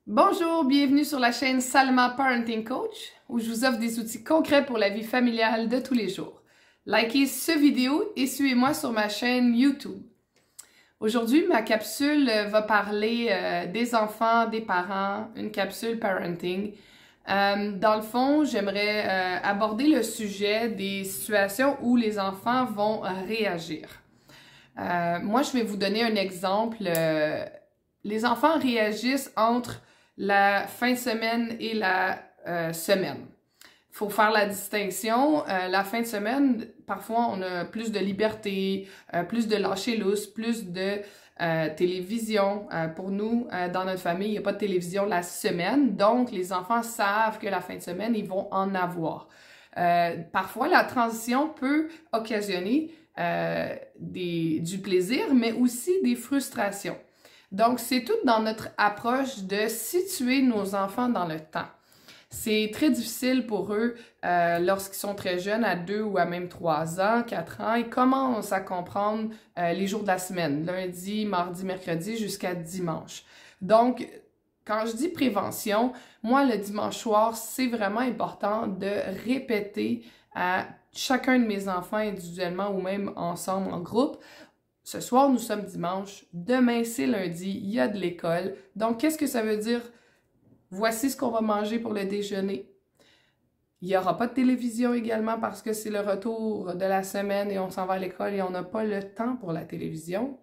Bonjour, bienvenue sur la chaîne Salma Parenting Coach, où je vous offre des outils concrets pour la vie familiale de tous les jours. Likez cette vidéo et suivez-moi sur ma chaîne YouTube. Aujourd'hui, ma capsule va parler des enfants, des parents, une capsule parenting. Dans le fond, j'aimerais aborder le sujet des situations où les enfants vont réagir. Moi, je vais vous donner un exemple. Les enfants réagissent entre la fin de semaine et la semaine. Il faut faire la distinction. La fin de semaine, parfois, on a plus de liberté, plus de lâcher lousse, plus de télévision. Pour nous, dans notre famille, il n'y a pas de télévision la semaine. Donc, les enfants savent que la fin de semaine, ils vont en avoir. Parfois, la transition peut occasionner du plaisir, mais aussi des frustrations. Donc, c'est tout dans notre approche de situer nos enfants dans le temps. C'est très difficile pour eux lorsqu'ils sont très jeunes, à 2 ou à même 3 ans, 4 ans. Ils commencent à comprendre les jours de la semaine, lundi, mardi, mercredi, jusqu'à dimanche. Donc, quand je dis prévention, moi, le dimanche soir, c'est vraiment important de répéter à chacun de mes enfants individuellement ou même ensemble en groupe. Ce soir, nous sommes dimanche. Demain, c'est lundi. Il y a de l'école. Donc, qu'est-ce que ça veut dire? Voici ce qu'on va manger pour le déjeuner. Il n'y aura pas de télévision également parce que c'est le retour de la semaine et on s'en va à l'école et on n'a pas le temps pour la télévision.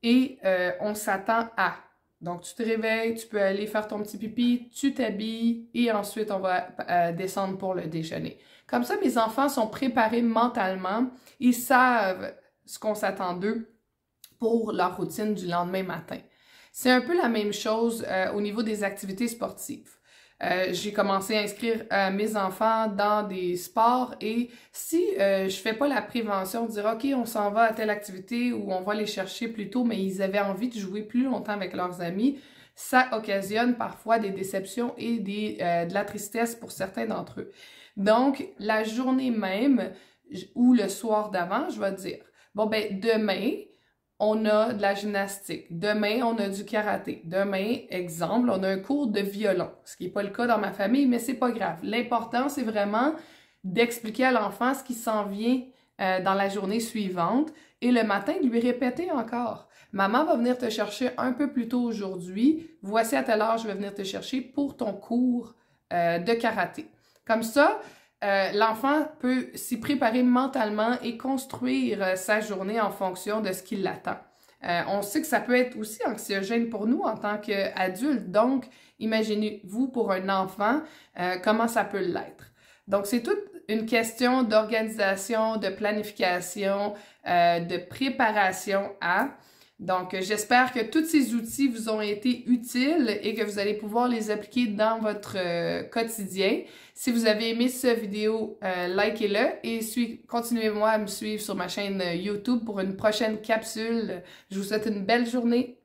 Et on s'attend à. Donc, tu te réveilles, tu peux aller faire ton petit pipi, tu t'habilles et ensuite, on va descendre pour le déjeuner. Comme ça, mes enfants sont préparés mentalement. Ils savent ce qu'on s'attend d'eux pour leur routine du lendemain matin. C'est un peu la même chose au niveau des activités sportives. J'ai commencé à inscrire mes enfants dans des sports et si je fais pas la prévention, de dire OK, on s'en va à telle activité ou on va les chercher plus tôt, mais ils avaient envie de jouer plus longtemps avec leurs amis, ça occasionne parfois des déceptions et de la tristesse pour certains d'entre eux. Donc, la journée même ou le soir d'avant, je vais dire, bon ben demain, on a de la gymnastique. Demain, on a du karaté. Demain, exemple, on a un cours de violon, ce qui n'est pas le cas dans ma famille, mais c'est pas grave. L'important, c'est vraiment d'expliquer à l'enfant ce qui s'en vient dans la journée suivante et le matin, de lui répéter encore. Maman va venir te chercher un peu plus tôt aujourd'hui. Voici à telle heure, je vais venir te chercher pour ton cours de karaté. Comme ça, l'enfant peut s'y préparer mentalement et construire sa journée en fonction de ce qui l'attend. On sait que ça peut être aussi anxiogène pour nous en tant qu'adultes, donc imaginez-vous pour un enfant comment ça peut l'être. Donc c'est toute une question d'organisation, de planification, de préparation à... Donc, j'espère que tous ces outils vous ont été utiles et que vous allez pouvoir les appliquer dans votre quotidien. Si vous avez aimé cette vidéo, likez-le et continuez-moi à me suivre sur ma chaîne YouTube pour une prochaine capsule. Je vous souhaite une belle journée.